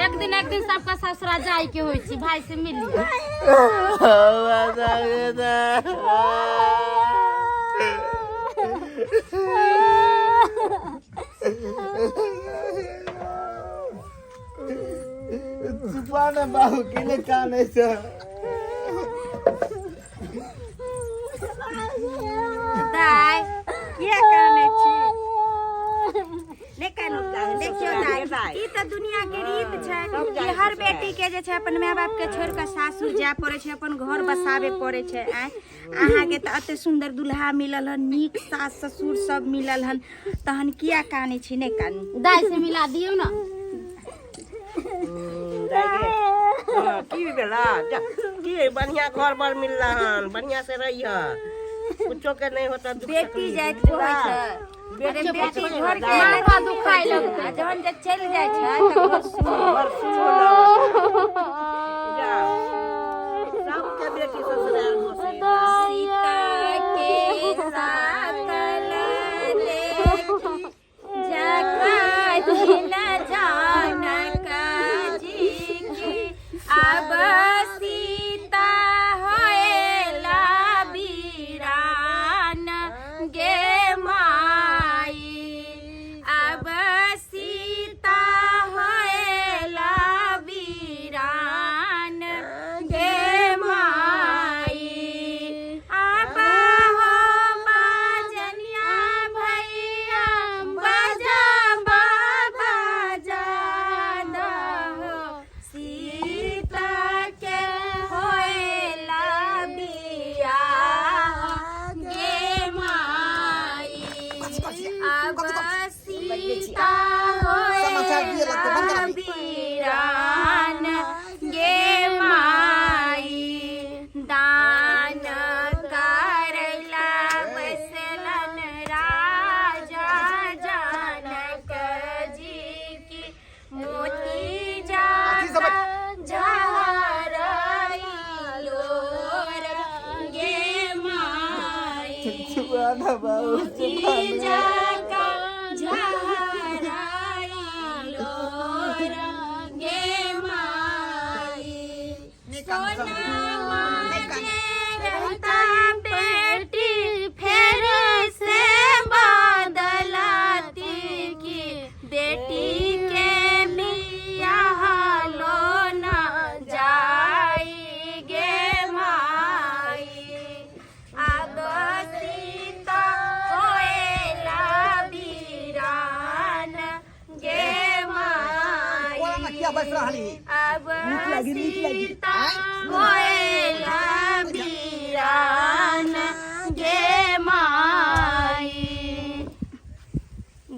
एक दिन सबका ससुरा जाए के होई छी भाई से मिली चुपाना बाबू किने काने छ दाई के काने छी लेकिन देखियो दाई ई त दुनिया के रीत छै कि हर बेटी के जे छै अपन माय बाप के छोड़ के सासुर जाय पड़े छै अपन घर बसावे पड़े छै अहाँ के त अते सुंदर दुल्हा मिलल हन नीक सास ससुर सब मिलल हन तहन किया काने छी ने कानी दाई से मिला दियौ ना की बेला की बढ़िया घर बार मिल रहा हन बढ़िया से रही है कुछो के नहीं होता बेटी जाय के होय छै बेटी घर के माथा दुखाई लगता जहन जे चल जाय छै त घर सुनो जा सब के बेटी ससुराल बसे सीता के साकल देखी जका दिन जानक जी की अब सीता होएला बीरान गे माई अब सीता होएला बीरान गे माई अब हो बाजनिया भैया बजा बाबा जाना हो सीता के होएला बियाह गे माई अब सीता होएला बीरान गे माई दान करैला बसलन राजा जनक जी की मोती जाता झरइलो गे माई चुपाना बाबू मोती जाता झरइलो गे माई सोना मांगे रहता बेटी फिर से बदलाती की बेटी के बियाह लो न जाई गे माई अब सीता होएला बीरान गे माई अब सीता होएला बीरान गे माई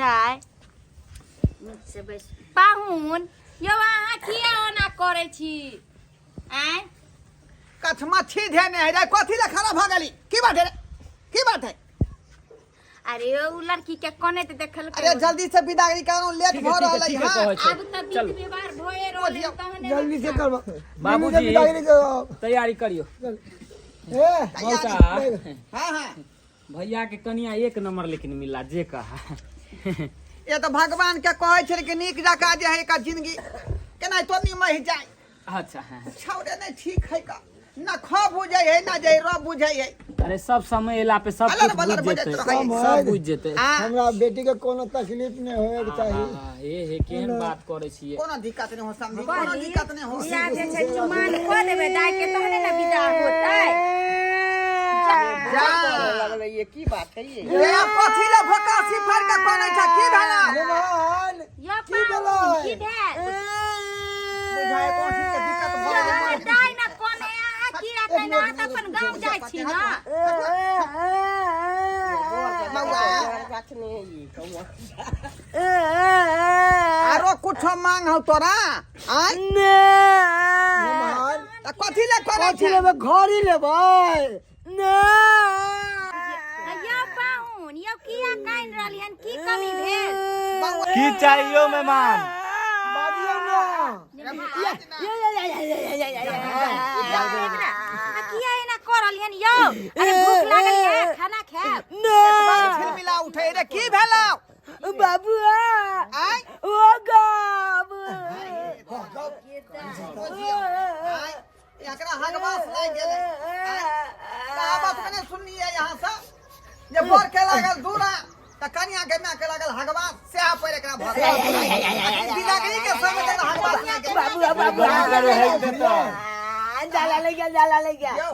दाई पाहुन यो अहाँ किया ओना करे छी आय कथमा छी ध्यान है रे कथि ला खराब भ गेली की बात है की बात है अरे ओ लड़की के कोने ते देखल अरे जल्दी से विदाई करो लेट भ रहल है हां अब त बीत व्यवहार भए रहल तहने जल्दी से कर बाबूजी तैयारी करियो मौसा हां हां भैया के कनिया एक नंबर लेकिन मिला जे कहा ये तो भगवान के कहै छै कि नीक जका जे है का जिंदगी केना तो निमह जाय अच्छा छौरे नहीं ठीक है का ना ख बुझै है ना जे र बुझै है अरे सब समय एला पे सब कुछ बुझ जेते सब बुझ जेते हमरा बेटी के कोनो तकलीफ नहीं होए के चाहिए हे केहन बात करे छिए कोनो दिक्कत नहीं हो समझी कोनो दिक्कत नहीं हो या जे छै चुमान को देबे दाई के तहने ना विदा होतै जा लगले ये की बात है ये कथि ला भकासी फर के कोनै छ की भेला मेहमान या पाहुन की भेल बुझाय कथि के दिक्कत भ गेल दाई ना कोने आ की रहतै ना त अपन गांव जाय छी ना आरो कुछ मांग हो तोरा आय मेहमान कथि ला करे कथि लेबे घड़ी लेबै ना या पाहुन यो किया काइन रहलियन की कमी भेल की चाहिए मेहमान बाजियो ना किया एना करलियन यो अरे भूख लागल है खाना खाब छिलमिला उठै रे की भेलौ बाबू आय ओ गा ककरा हगवास लाग गेलै कहावत कने सुनलिए यहाँ से जे बर के लागल दूरा त कन्या के मां के लागल हगवास से पर एकरा भगा बिदागरी के संग के हगवास जाला ले गया यो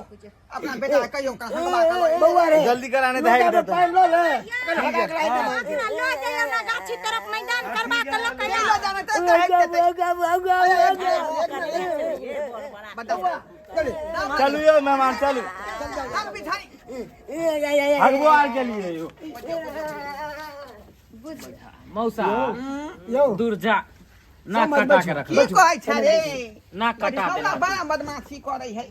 अपना बेटा कहियो का हगवास बउआ रे जल्दी कराने दहेज देता पाइन लो ले लो जाइयो ना गाछी तरफ मैदान करवा के लो कहियो लो जाने त बताओ चलू यो मेहमान चलू हम बिठाई हगबो आर के लिए यो मौसा यो दूर जा ना कटा के रख की कहै छै रे ना कटा दे हमरा बड़ा बदमाशी करै है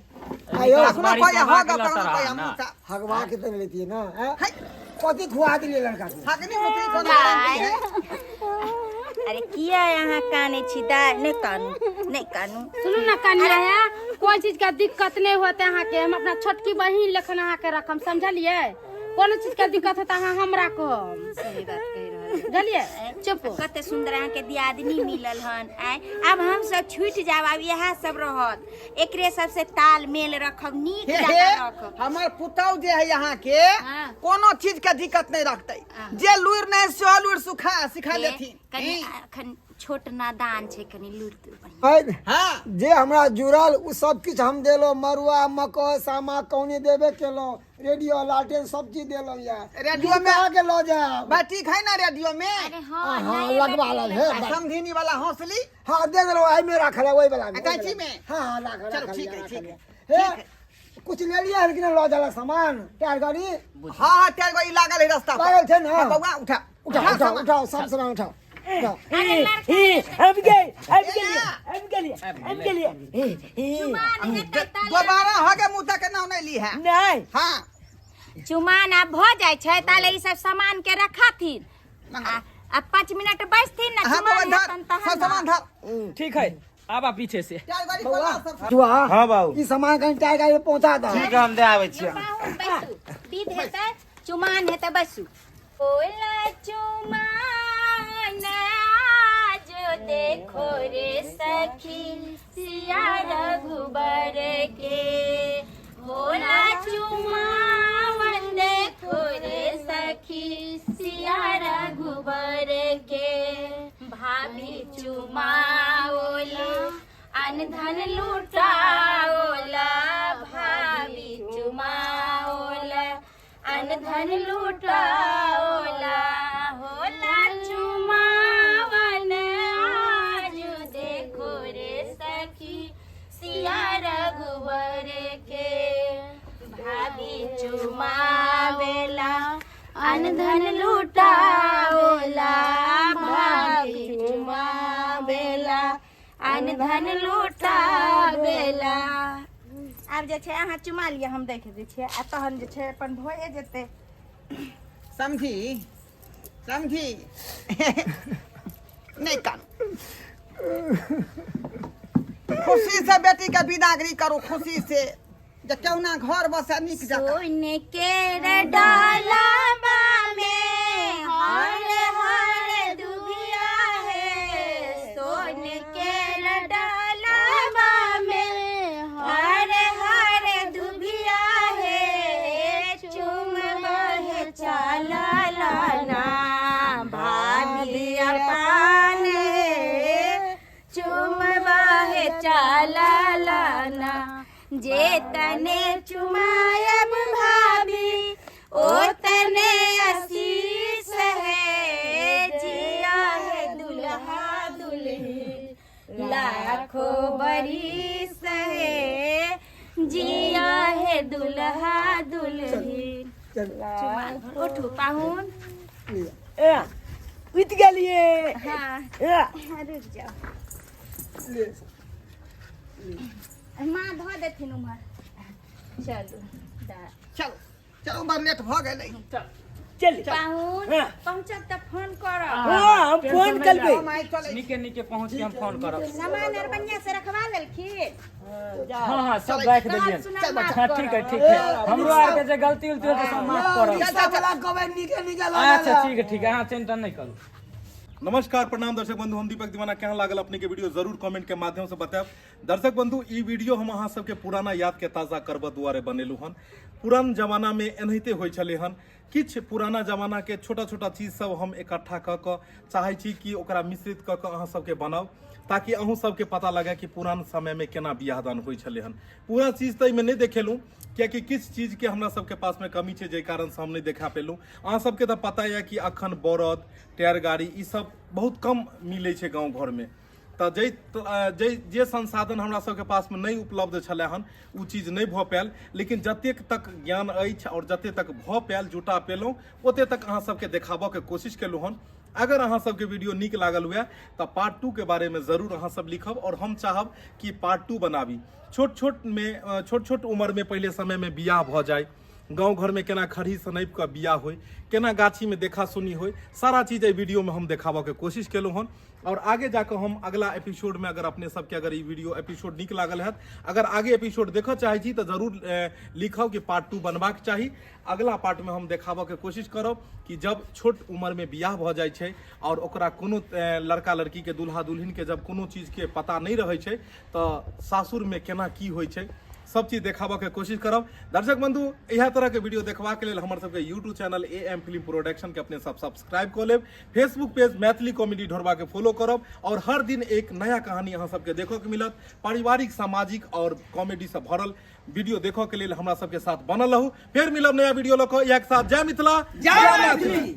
आयो कखनो कोई हग कखनो कोई मुसा हगवा के तो लेती है ना कथी खुआ दिले लड़का के हगनी मुतरी कोनो गारंटी है अरे किया यहाँ काने छी दा नहीं कानू सुनू ना कन्या है कोई चीज का दिक्कत नहीं होता यहाँ के हम अपना छोटकी बहिन लेखन यहाँ के रखम समझलिए कोनो चीज का दिक्कत होता है हमरा को सही बात कह रहल बुझलिए चुप कते सुंदर यहाँ के दियादनी मिलल हन आय अब हम सब छूट जाब अब यह सब रहत एकरे सबसे तालमेल रखब नीक जकाँ रखब हमर पुतौ जे है यहाँ के हाँ। कोनो चीज के दिक्कत नहीं रखते जे लुर नहीं सो लुर सिखा देथिन कनी अखन छोट नादान छै कनी लुरत हां जे हमरा जुड़ल उ सब कुछ हम देलो मरुआ मकई सामा कौनी देबे केलो रेडियो लालटेन सब चीज देलो या रेडियो में आके लो जा बैठी खाई ना रेडियो में अरे हां हां लगवा ला है समझीनी वाला हौसली हां दे दलो आई में रख ले वही वाला में कैची में हां रख चलो ठीक है हे कुछ ले लिया है कि ना लो जाला सामान टायर गाड़ी हां हां तेरे को ई लागल है रास्ता लागल छे ना बउआ उठा उठाओ सब सामान उठाओ दोबारा हगे मुंह तक ना नहीं ली है नहीं हां चुमान अब भ जाय छै ताले ई सब सामान के रखाथिन अब 5 मिनट बैठथिन ना हां चुमान धर हेतन तहन सब सामान धर ठीक है आबा पीछे से तेरे गाड़ी खोला सब जुआ हां बाबू ई सामान कहीं टायर गाड़ी पहुंचा दो ठीक है हम दे आबै छियै बाहुन बैसू विध हेतै चुमान हेतै बैसू ओला चुमान आज देखो रे सखी सिया रघुबर के भोला चुमान देखो रे सखी सिया रघुबर के भाभी चुमाओला अनधन लूटाओला भाभी चुमाओला अनधन लूटाओला होला चुमावन आज देखो रे सखी सिया रघुवर के भाभी चुमावेला अनधन लूटाओला भाभी चुमावेला अनधन लूटावेला आब जे छै अहाँ चुमा लिअ हम देख दै छियै आ तहन जे छै अपन भए जेतै समझी नहीं कान खुशी से बेटी के विदागरी करो खुशी से जे केहुना घर बसे नीक जकाँ सोन के डालाबा में हर हर दुबिया है सोन के डालाबा में हर हर दुबिया है चुम बहे चला लाना भाभी अपन चुम बहे चला लाना जे तने चुमायब भाभी ओ तने आशीष है जिया है दुल्हा दुल्ही लाखों बरिस है जिया है दुल्हा दुल्ही उठू पाहुन उठ गेलिए हाँ रुक जाओ माँ धो देथिन उम्हर चलू चलो चलो उमर लेट भ गेलै चल पाहुन पहुँचब तऽ फोन करब हां हम फोन करबे माय चले निके पहुंच के हम फोन करब सामान आर बढ़िया से रखवा लेलखिन हाँ सब रख देलिए हाँ ठीक है हमरो आर के जे गलती उलती हो तो सब माफ करब चाचा वाला कबे निके अच्छा ठीक है हाँ चिंता नहीं करू नमस्कार प्रणाम दर्शक बंधु, हम दीपक दीवाना केहन लागल अपने के वीडियो जरूर कमेंट के माध्यम से बताएब। दर्शक बंधु, ई वीडियो हम अहाँ सबके पुराना याद के ताजा करब दुआरे बनेलू हन। पुरान जमाना में एनाहिते होइ छलै हन, किछ पुराना जमाना के छोटा छोटा चीज सब हम इकट्ठा क क चाहै छी कि ओकरा मिश्रित क क अहाँ सबके बनाओ, ताकि अहूँ सबके पता लगे कि पुरान समय में केना बियाह दान होइ छलै हन। पूरा चीज तऽ एहिमे नहि देखेलूँ, कियाकि किछु चीज के हमरा सबके पास में कमी छै, जाहि कारण से हम नहीं देखा पेलूँ। अहाँ सबके तऽ पता यऽ कि अखन बरद, टायर गाड़ी ई सब बहुत कम मिलै छै गाँव घर में। तऽ जे संसाधन हमरा सबके पास में नहीं उपलब्ध छलै हन, उ चीज नहीं भऽ पायल। लेकिन जतेक तक ज्ञान अछि और जते तक भऽ पायल, जुटा पेलहुँ, ओते तक अहाँ सबके देखाबऽ के कोशिश केलहुँ हन। अगर अहाँ सबके वीडियो नीक लागल हुए तो पार्ट 2 के बारे में जरूर अहाँ सब लिखब, और हम चाहब कि पार्ट 2 बनाबी। छोट छोट उम्र में पहले समय में बियाह भ जाए, गांव घर में केना खड़ी सनैप के बियाह होय, केना गाछी में देखा सुनी होय, सारा चीज ए वीडियो में हम देखाबऽ के कोशिश केलहुँ हन। और आगे जाकर हम अगला एपिसोड में, अगर अपने सबके अगर ई वीडियो एपिसोड नीक लागल है, अगर आगे एपिसोड देखऽ चाहै छी तो जरूर लिखब कि पार्ट 2 बनबाक चाही। अगला पार्ट में हम देखाबऽ के कोशिश करब कि जब छोट उम्र में बियाह भ जाय छै और ओकरा कोनो लड़का लड़की के दुल्हा दुल्हिन के जब कोनो चीज के पता नहीं रहै छै तो सासुर में केना की होइ छै, सब चीज देखाबऽ के कोशिश करब। दर्शक बंधु, इह तरह के वीडियो देखबा के लेल हमर सबके YouTube channel AM film production के अपने सब सब्सक्राइब कऽ लेब, फेसबुक पेज मैथिली कॉमेडी ढोरबा के फॉलो करब, और हर दिन एक नया कहानी अहाँ सबके देखऽ के मिलत। पारिवारिक, सामाजिक और कॉमेडी से भरल वीडियो देखऽ के लेल हमरा सबके साथ बनल रहू। फिर मिलब नया वीडियो लऽ कऽ, एक साथ। जय मिथिला, जय मैथिली।